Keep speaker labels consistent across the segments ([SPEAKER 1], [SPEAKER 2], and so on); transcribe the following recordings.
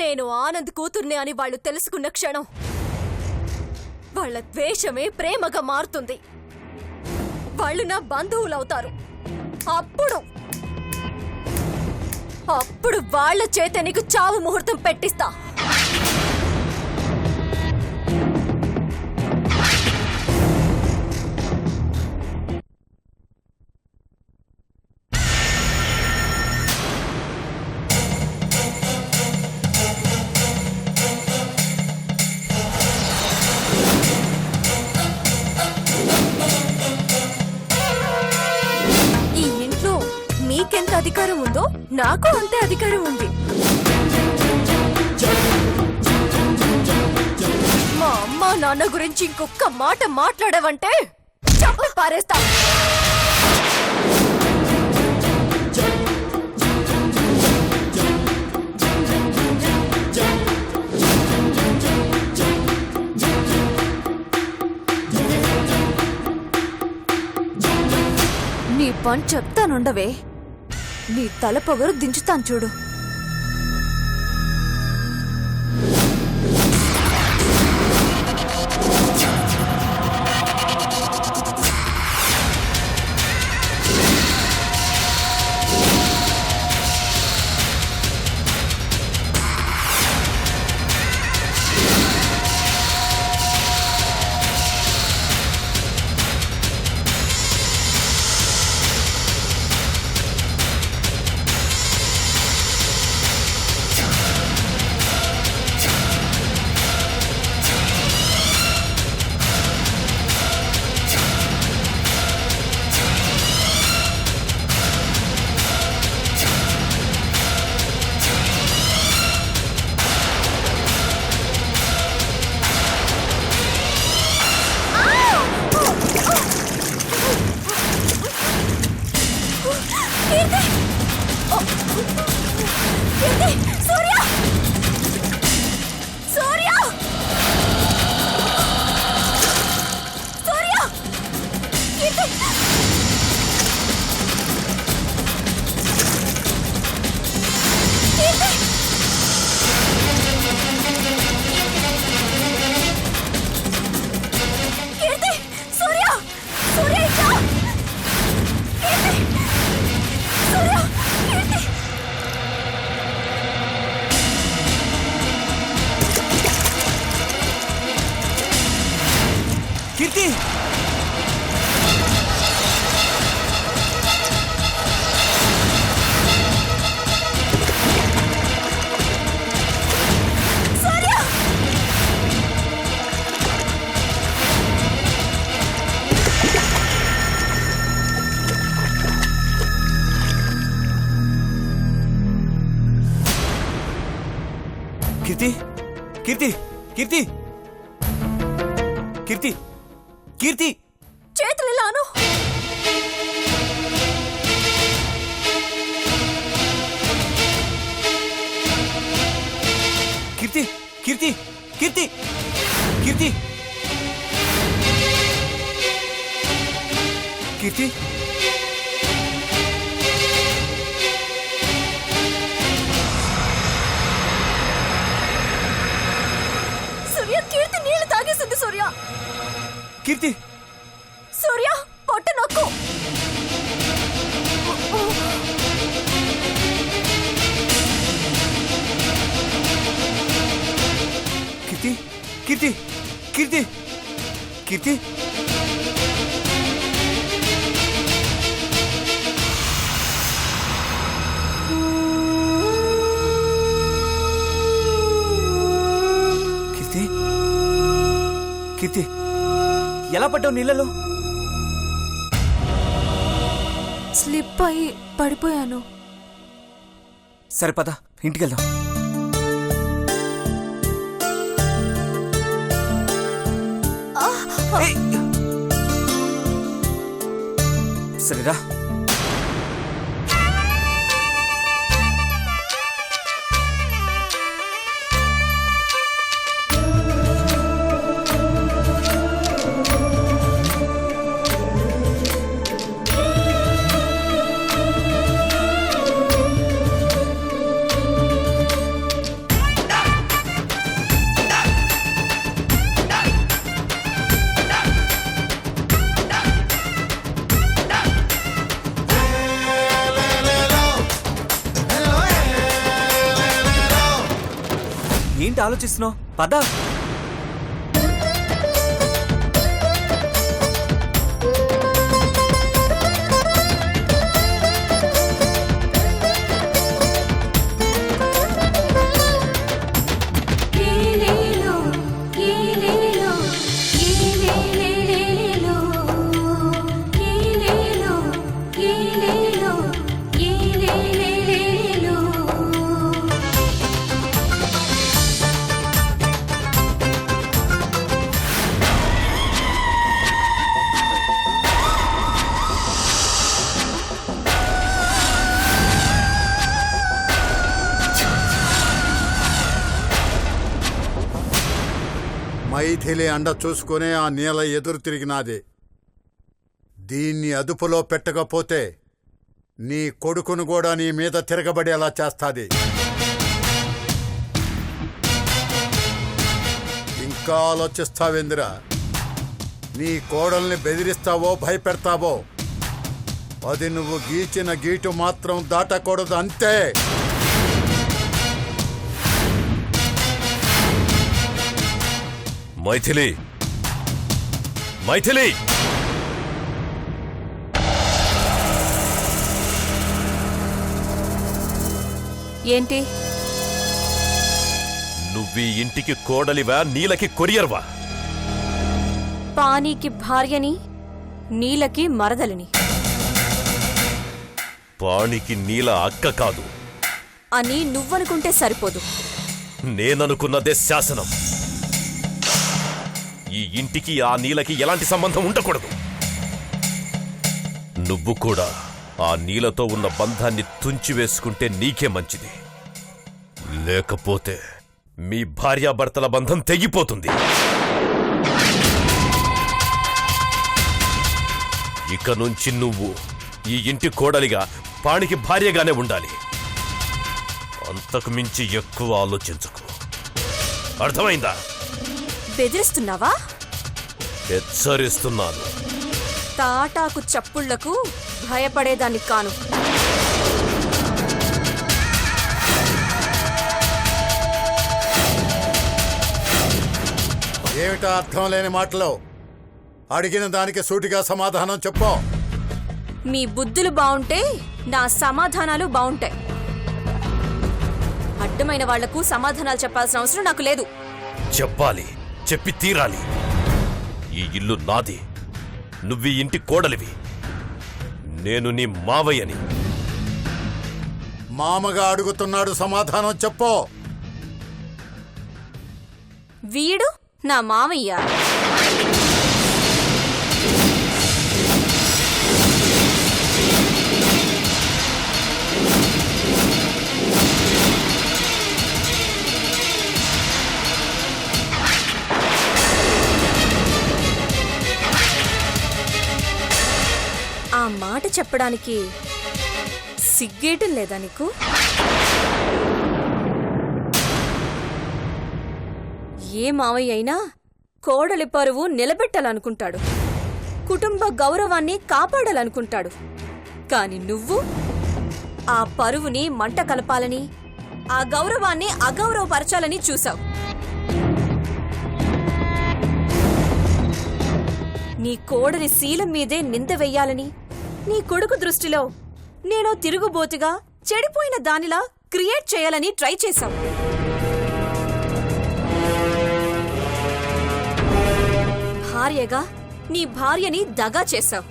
[SPEAKER 1] నేను ఆనంద్ కూతుర్ని అని వాళ్ళు తెలుసుకున్న క్షణం వాళ్ళ ద్వేషమే ప్రేమగా మారుతుంది. వాళ్ళు నా బంధువులవుతారు. అప్పుడు వాళ్ళ చేత నీకు చావు ముహూర్తం పెట్టిస్తా. నీకెంత అధికారం ఉందో నాకు అంతే అధికారం ఉంది. మా అమ్మ నాన్న గురించి ఇంకొక మాట మాట్లాడావంటే చెప్పి పారేస్తా. నీ పని చెప్తానుండవే. నీ తల పొగరు దించుతాను చూడు.
[SPEAKER 2] కీర్తి కీర్తి కీర్తి కీర్తి కీర్తి కీర్తి
[SPEAKER 1] చేతులిలాను.
[SPEAKER 2] కీర్తి కీర్తి కీర్తి కీర్తి కీర్తి
[SPEAKER 1] సూర్య, కీర్తి నీళ్లు తాగేసింది. సూర్య
[SPEAKER 2] కీర్తి
[SPEAKER 1] సూర్య పొట్ట నొక్కు.
[SPEAKER 2] కీర్తి కీర్తి కీర్తి కీర్తి కీర్తి కీర్తి ఎలా పడ్డావు నీళ్ళలో?
[SPEAKER 1] స్లిప్ అయి పడిపోయాను.
[SPEAKER 2] సరే పద ఇంటికెళ్దాం. సరేరా. ఏంటి ఆలోచిస్తున్నావు? పద.
[SPEAKER 3] మైథిలి అండ చూసుకునే ఆ నీల ఎదురు తిరిగినాది. దీన్ని అదుపులో పెట్టకపోతే నీ కొడుకును కూడా నీ మీద తిరగబడేలా చేస్తాది. ఇంకా ఆలోచిస్తావేందిరా? నీ కోడల్ని బెదిరిస్తావో భయపెడతావో అది నువ్వు గీచిన గీటు మాత్రం దాటకూడదు, అంతే.
[SPEAKER 4] మైథిలి, మైథిలి,
[SPEAKER 1] ఏంటి?
[SPEAKER 4] నువ్వీ ఇంటికి కోడలివా, నీలకి కొరియర్వా?
[SPEAKER 1] పానీకి భార్యని, నీలకి మరదలిని.
[SPEAKER 4] పాణికి నీల అక్క కాదు
[SPEAKER 1] అని నువ్వనుకుంటే సరిపోదు.
[SPEAKER 4] నేననుకున్నదే శాసనం. ఈ ఇంటికి ఆ నీలకి ఎలాంటి సంబంధం ఉండకూడదు. నువ్వు కూడా ఆ నీలతో ఉన్న బంధాన్ని తుంచివేసుకుంటే నీకే మంచిది. లేకపోతే మీ భార్యాభర్తల బంధం తెగిపోతుంది. ఇక నుంచి నువ్వు ఈ ఇంటి కోడలిగా పాణికి భార్యగానే ఉండాలి. అంతకు మించి ఎక్కువ ఆలోచించకు. అర్థమైందా?
[SPEAKER 1] బెదిరిస్తున్నావా?
[SPEAKER 4] హెచ్చరిస్తున్నాను.
[SPEAKER 1] తాటాకు చప్పుళ్లకు భయపడేదాన్ని కాను.
[SPEAKER 3] ఏమిటా అర్థం లేని మాటలు? అడిగిన దానికి సూటిగా సమాధానం చెప్పు.
[SPEAKER 1] మీ బుద్ధులు బావుంటే నా సమాధానాలు బావుంటాయి. అడ్డమైన వాళ్లకు సమాధానాలు చెప్పాల్సిన అవసరం నాకు లేదు.
[SPEAKER 4] చెప్పాలి, చెప్పి తీరాలి. ఈ ఇల్లు నాది. నువ్వీ ఇంటి కోడలివి. నేను నీ మావయ్యని.
[SPEAKER 3] మామగా అడుగుతున్నాడు, సమాధానం చెప్పు.
[SPEAKER 1] వీడు నా మామయ్య. ఆ మాట చెప్పడానికి సిగ్గేయటం లేదా నీకు? ఏ మావయ్య అయినా కోడలి పరువు నిలబెట్టాలనుకుంటాడు, కుటుంబ గౌరవాన్ని కాపాడాలనుకుంటాడు. కాని నువ్వు ఆ పరువుని మంట కలపాలని, ఆ గౌరవాన్ని అగౌరవపరచాలని చూశావు. నీ కోడలి శీలం మీదే నింద వెయ్యాలని, నీ కొడుకు దృష్టిలో నేనో తిరుగుబోతుగా చెడిపోయిన దానిలా క్రియేట్ చేయాలని ట్రై చేశావు. భార్యగా నీ భార్యని దగా చేశావు.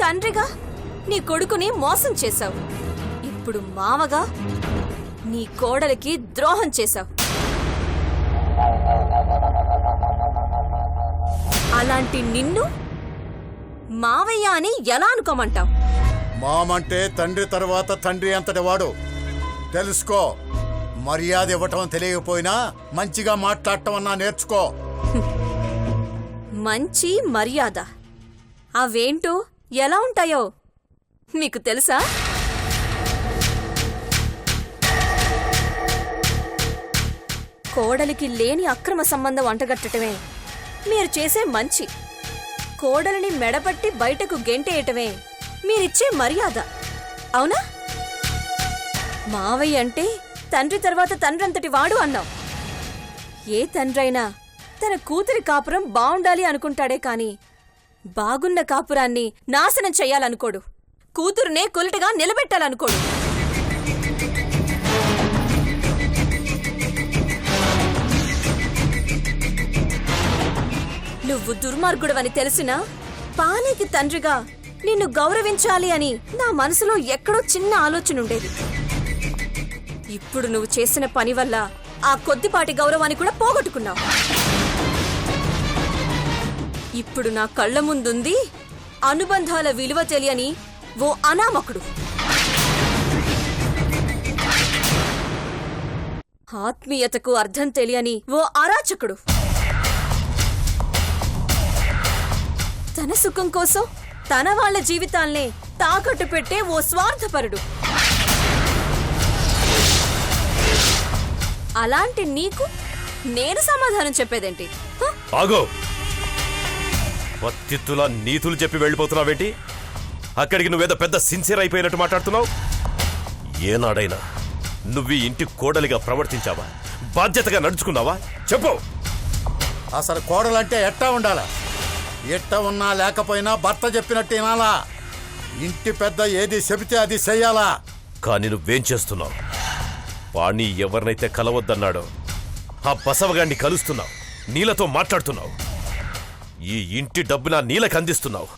[SPEAKER 1] తండ్రిగా నీ కొడుకుని మోసం చేశావు. ఇప్పుడు మావగా నీ కోడలికి ద్రోహం చేశావు. అలాంటి నిన్ను మావయ్య అని ఎలా అనుకోమంటావు?
[SPEAKER 3] మామంటే తండ్రి తర్వాత తండ్రి అంతటి వాడు. తెలుసుకో. మర్యాద ఇవ్వటం తెలియకపోయినా మంచిగా మాట్లాడటం అన్నా నేర్చుకో.
[SPEAKER 1] మంచి మర్యాద అవేంటో ఎలా ఉంటాయో మీకు తెలుసా? కోడలికి లేని అక్రమ సంబంధం అంటగట్టటమే మీరు చేసే మంచి. కోడలిని మెడపట్టి బయటకు గెంటేయటమే మీరిచ్చే మర్యాద. అవునా? మావయ్య అంటే తండ్రి తర్వాత తండ్రంతటి వాడు అన్నావు.
[SPEAKER 5] ఏ తండ్రైనా తన కూతురి కాపురం బావుండాలి అనుకుంటాడే కాని బాగున్న కాపురాన్ని నాశనం చెయ్యాలనుకోడు. కూతురునే కొలుటగా నిలబెట్టాలనుకోడు. నువ్వు దుర్మార్గుడవని తెలిసినా పానీకి తండ్రిగా నిన్ను గౌరవించాలి అని నా మనసులో ఎక్కడో చిన్న ఆలోచన ఉండేది. ఇప్పుడు నువ్వు చేసిన పని వల్ల ఆ కొద్దిపాటి గౌరవాన్ని కూడా పోగొట్టుకున్నావు. ఇప్పుడు నా కళ్ళ ముందుంది అనుబంధాల విలువ తెలియని ఓ అనామకుడు. ఆత్మీయతకు అర్థం తెలియని ఓ అరాచకుడు. తన సుఖం కోసం తన వాళ్ల జీవితాల్నే తాకట్టు పెట్టే ఓ స్వార్థపరుడు. అలాంటి నీకు నేను సమాధానం చెప్పేదేంటి?
[SPEAKER 4] ఆగో, పత్తిత్తులా నీతులు చెప్పి వెళ్ళిపోతున్నావేంటి? అక్కడికి నువ్వేదో పెద్ద సిన్సియర్ అయిపోయినట్టు మాట్లాడుతున్నావు. ఏనాడైనా నువ్వు ఈ ఇంటి కోడలిగా ప్రవర్తించావా? బాధ్యతగా నడుచుకున్నావా? చెప్పు.
[SPEAKER 3] అసలు కోడలంటే ఎట్టా ఉండాలా? ఎట్ట ఉన్నా లేకపోయినా భర్త చెప్పినట్టు వినాలా? ఇంటి పెద్ద ఏది చెబితే అది చెయ్యాలా?
[SPEAKER 4] కానీ నువ్వేం చేస్తున్నావు? వాణ్ణి ఎవరినైతే కలవద్దన్నాడో ఆ బసవగాన్ని కలుస్తున్నావు, నీలతో మాట్లాడుతున్నావు. ఈ ఇంటి డబ్బున నీలకు అందిస్తున్నావు.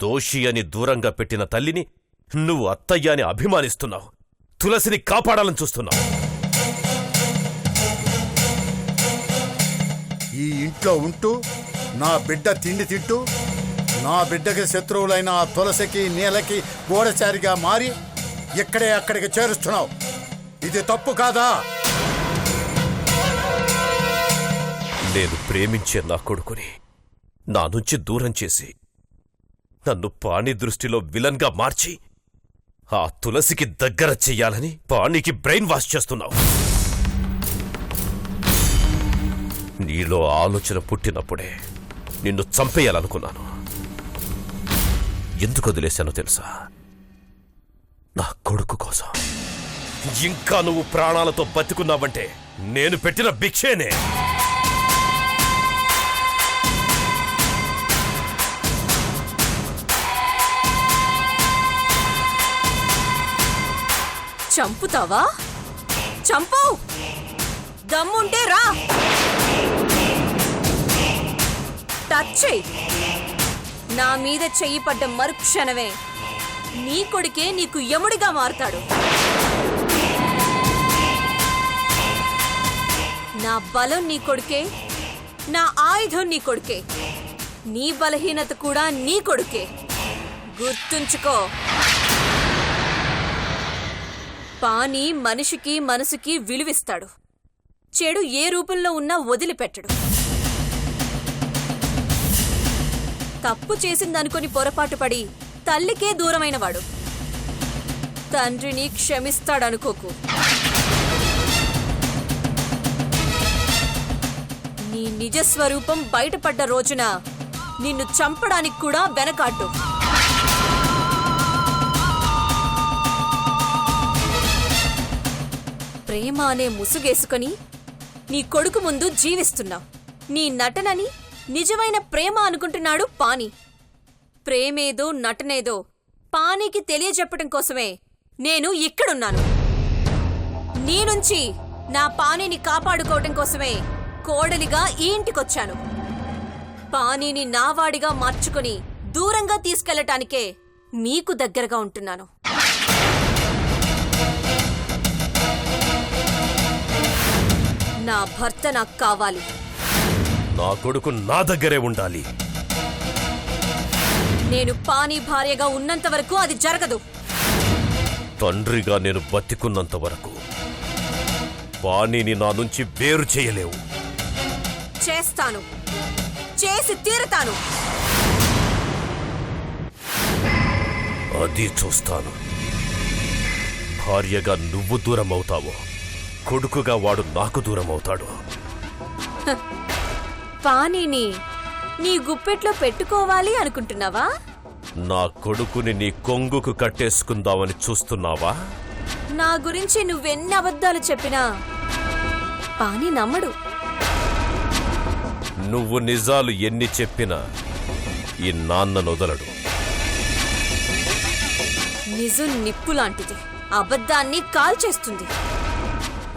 [SPEAKER 4] దోషి అని దూరంగా పెట్టిన తల్లిని నువ్వు అత్తయ్య అని అభిమానిస్తున్నావు. తులసిని కాపాడాలని చూస్తున్నావు.
[SPEAKER 3] ఈ ఇంట్లో ఉంటూ నా బిడ్డ తిండి తింటూ నా బిడ్డకి శత్రువులైన ఆ తులసికి నీలకి గూఢచారిగా మారి ఇక్కడే అక్కడికి చేరుస్తున్నావు. ఇది తప్పు కాదా?
[SPEAKER 4] నేను ప్రేమించే నా కొడుకుని నా నుంచి దూరం చేసి నన్ను పాణి దృష్టిలో విలన్గా మార్చి ఆ తులసికి దగ్గర చెయ్యాలని పాణికి బ్రెయిన్ వాష్ చేస్తున్నావు. నీలో ఆలోచన పుట్టినప్పుడే నిన్ను చంపేయాలనుకున్నాను. ఎందుకు వదిలేశానో తెలుసా? నా కొడుకు కోసం. ఇంకా నువ్వు ప్రాణాలతో బతికున్నావంటే నేను పెట్టిన భిక్షేనే.
[SPEAKER 5] చంపుతావా? చంపు! దమ్ముంటే రా, టచ్ చెయ్యి. నా మీద చెయ్యి పడ్డ మరుక్షణమే నీ కొడుకే నీకు యముడిగా మారుతాడు. నా బలం నీ కొడుకే, నా ఆయుధం నీ కొడుకే, నీ బలహీనత కూడా నీ కొడుకే. గుర్తుంచుకో. పాని మనిషికి మనసుకి విలువిస్తాడు. చెడు ఏ రూపంలో ఉన్నా వదిలిపెట్టడు. తప్పు చేసిందనుకొని పొరపాటు పడి తల్లికే దూరమైనవాడు తండ్రిని క్షమిస్తాడనుకోకు. నీ నిజస్వరూపం బయటపడ్డ రోజున నిన్ను చంపడానికి కూడా వెనకాడ్డు. ప్రేమ అనే ముసుగేసుకొని నీ కొడుకు ముందు జీవిస్తున్నావు. నీ నటనని నిజమైన ప్రేమ అనుకుంటున్నాడు పాని. ప్రేమేదో నటనేదో పానీకి తెలియజెప్పటం కోసమే నేను ఇక్కడున్నాను. నీ నుంచి నా పానీని కాపాడుకోవటం కోసమే కోడలిగా ఈ ఇంటికొచ్చాను. పానీని నావాడిగా మార్చుకుని దూరంగా తీసుకెళ్లటానికే మీకు దగ్గరగా ఉంటున్నాను. నా భర్త నాకు కావాలి.
[SPEAKER 4] నా కొడుకు నా దగ్గరే ఉండాలి.
[SPEAKER 5] నేను పానీ భార్యగా ఉన్నంత వరకు అది జరగదు.
[SPEAKER 4] తండ్రిగా నేను బతికున్నంత వరకు పానీని నా నుంచి వేరు చేయలేవు.
[SPEAKER 5] చేస్తాను, చేసి తీరుతాను.
[SPEAKER 4] అది చూస్తాను. భార్యగా నువ్వు దూరం అవుతావో, కొడుకుగా వాడు నాకు దూరం అవుతాడు.
[SPEAKER 5] పానీని నీ గుప్పెట్లో పెట్టుకోవాలి అనుకుంటున్నావా?
[SPEAKER 4] నా కొడుకుని నీ కొంగుకు కట్టేసుకుందామని చూస్తున్నావా?
[SPEAKER 5] నా గురించి నువ్వెన్ని అబద్ధాలు చెప్పినా పానీ నమ్మడు.
[SPEAKER 4] నువ్వు నిజాలు ఎన్ని చెప్పినా ఈ నాన్నను వదలడు.
[SPEAKER 5] నిజం నిప్పు లాంటిది, అబద్ధాన్ని కాల్చేస్తుంది.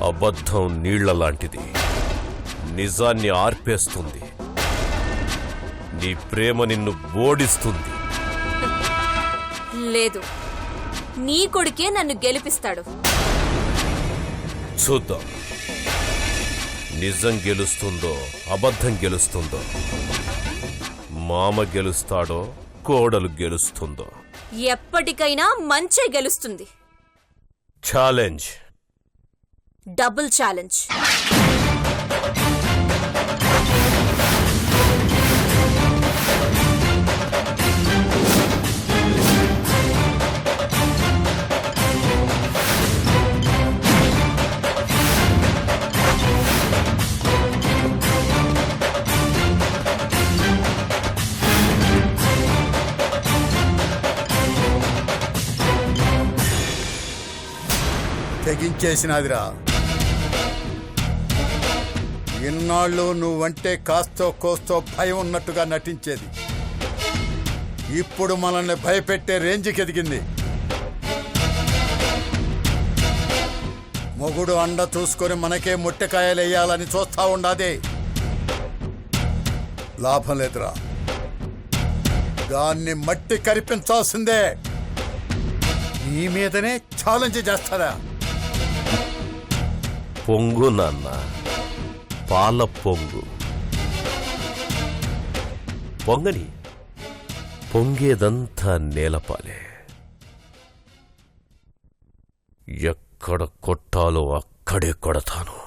[SPEAKER 4] అబద్ధం నీళ్ల లాంటిది, నిజాన్ని ఆర్పేస్తుంది. నీ ప్రేమ నిన్ను ఓడిస్తుంది.
[SPEAKER 5] లేదు, నీ కొడుకే నన్ను గెలిపిస్తాడు.
[SPEAKER 4] చూద్దాం, నిజం గెలుస్తుందో అబద్ధం గెలుస్తుందో, మామ గెలుస్తాడో కోడలు గెలుస్తుందో.
[SPEAKER 5] ఎప్పటికైనా మంచే గెలుస్తుంది.
[SPEAKER 4] ఛాలెంజ్.
[SPEAKER 5] Double challenge.
[SPEAKER 3] తెగించేసినాదిరా. ఇన్నాళ్ళు నువ్వంటే కాస్తో కోస్తో భయం ఉన్నట్టుగా నటించేది ఇప్పుడు మనల్ని భయపెట్టే రేంజ్కి ఎదిగింది. మొగుడు అండ చూసుకొని మనకే ముట్టెకాయలేయాలని చూస్తా ఉండాది. లాభం లేదురా, దాన్ని మట్టి కరిపించాల్సిందే. నీ మీదనే ఛాలెంజ్ చేస్తారా?
[SPEAKER 4] పొంగు నాన్న, పాల పొంగు. పొంగని, పొంగేదంతా నేలపాలే. ఎక్కడ కొట్టాలో అక్కడే కొడతాను.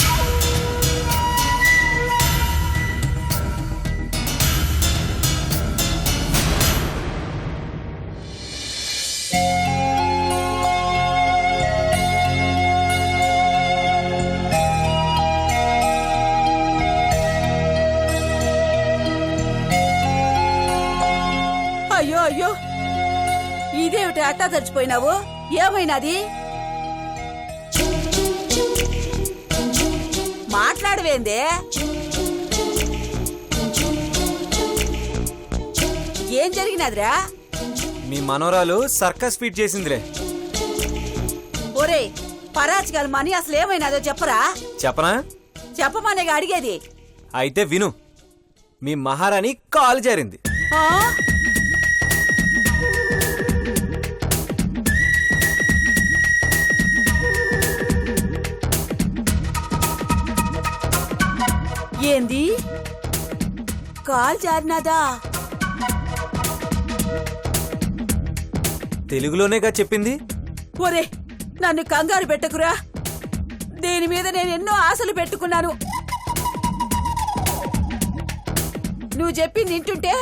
[SPEAKER 6] అయ్యో అయ్యో, ఇదేమిటి అట్టా చచ్చిపోయినావు? ఏమైనాది? మాట్లాడవేందే? ఏం జరిగినదిరా?
[SPEAKER 2] మీ మనోరాలు సర్కస్ ఫీట్ చేసిందిలే.
[SPEAKER 6] ఒరే పరాచికల్ మనీ అసలు ఏమైనాదో చెప్పరా?
[SPEAKER 2] చెప్పనా?
[SPEAKER 6] చెప్పమనేగా అడిగేది.
[SPEAKER 2] అయితే విను. మీ మహారాణి కాలు జారింది.
[SPEAKER 6] ఆ? ఏంది? కాల్ జారినాదా?
[SPEAKER 2] తెలుగులోనేగా చెప్పింది.
[SPEAKER 6] ఒరే నన్ను కంగారు పెట్టకురా. దీని మీద నేను ఎన్నో ఆశలు పెట్టుకున్నాను. నువ్వు చెప్పింది వింటుంటే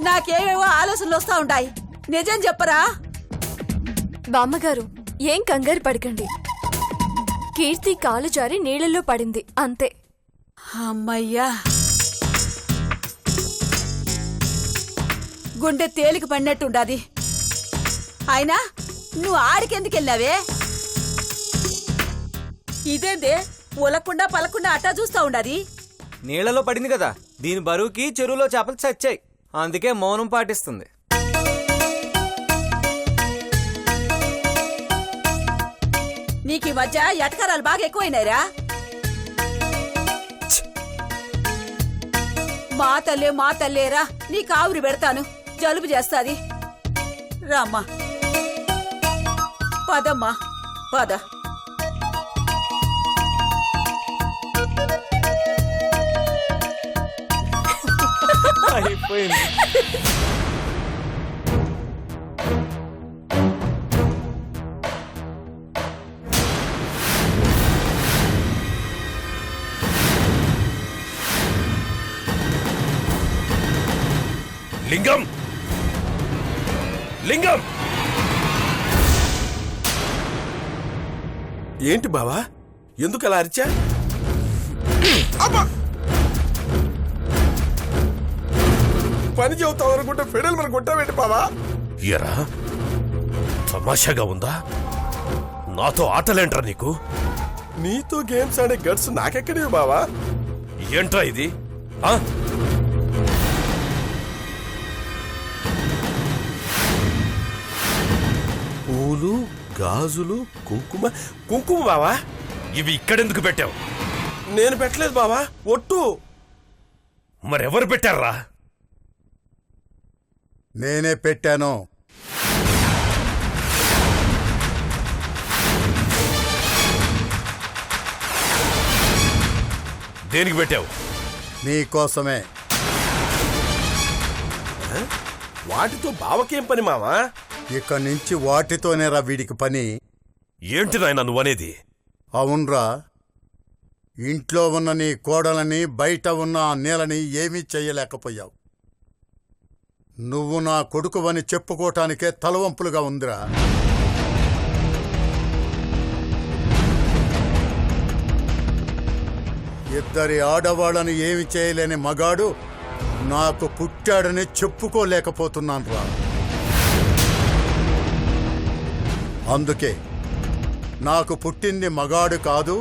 [SPEAKER 6] నాకేవేవో ఆలోచనలు వస్తా ఉంటాయి. నిజం చెప్పరా?
[SPEAKER 1] బామ్మగారు, ఏం కంగారు పడకండి. కీర్తి కాలు జారి నీళ్ళల్లో పడింది అంతే.
[SPEAKER 6] అమ్మయ్యా, గుండె తేలిక పడినట్టుండాది. అయినా నువ్వు ఆడికెందుకెళ్ళావే? ఇదేందే ఉలకుండా పలకుండా అట్టా చూస్తా ఉండాది.
[SPEAKER 2] నీళ్లలో పడింది కదా, దీని బరువుకి చెరువులో చేపలు చచ్చాయి. అందుకే మౌనం పాటిస్తుంది.
[SPEAKER 6] నీకు ఈ మధ్య ఎటకరాలు బాగా ఎక్కువైనాయిరా. మా తల్లేరా, నీ కావురి పెడతాను. జలుబు చేస్తాది. రామ్మా, పదమ్మా పద.
[SPEAKER 2] అయిపోయింది.
[SPEAKER 4] లింగం, లింగం!
[SPEAKER 7] ఏంటి బావా, ఎందుకు అలా అరిచా? పని చెబుతావు అనుకుంటే ఫెడల్ మన కొట్టావేంటి బావా?
[SPEAKER 4] ఎరా తమాషాగా ఉందా? నాతో ఆటలేంట్రా నీకు?
[SPEAKER 7] నీతో గేమ్స్ ఆడే గట్స్ నాకెక్కడివి బావా?
[SPEAKER 4] ఏంట్రా ఇది?
[SPEAKER 7] పూలు గాజులు కుంకుమ కుంకుమ బావా
[SPEAKER 4] ఇవి ఇక్కడెందుకు పెట్టావు?
[SPEAKER 7] నేను పెట్టలేదు బావా, ఒట్టు.
[SPEAKER 4] మరెవరు పెట్టారా?
[SPEAKER 3] నేనే పెట్టాను.
[SPEAKER 4] దేనికి పెట్టావు?
[SPEAKER 3] నీకోసమే.
[SPEAKER 7] వాటితో బావకేం పని మావా?
[SPEAKER 3] ఇక నుంచి వాటితోనేరా వీడికి పని.
[SPEAKER 4] ఏంటి నాయనా నువ్వనేది?
[SPEAKER 3] అవునరా, ఇంట్లో ఉన్న నీ కోడలని బయట ఉన్న ఆ నేలని ఏమీ చెయ్యలేకపోయావు. నువ్వు నా కొడుకువని చెప్పుకోవటానికే తలవంపులుగా ఉందిరా. ఇద్దరి ఆడవాళ్ళని ఏమి చేయలేని మగాడు నాకు పుట్టాడని చెప్పుకోలేకపోతున్నాను రా. అందుకే నాకు పుట్టింది మగాడు కాదు,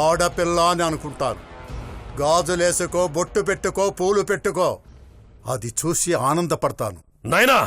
[SPEAKER 3] ఆడపిల్ల అని అనుకుంటాను. గాజులేసుకో, బొట్టు పెట్టుకో, పూలు పెట్టుకో, అది చూసి ఆనందపడతాను.
[SPEAKER 4] నాయనా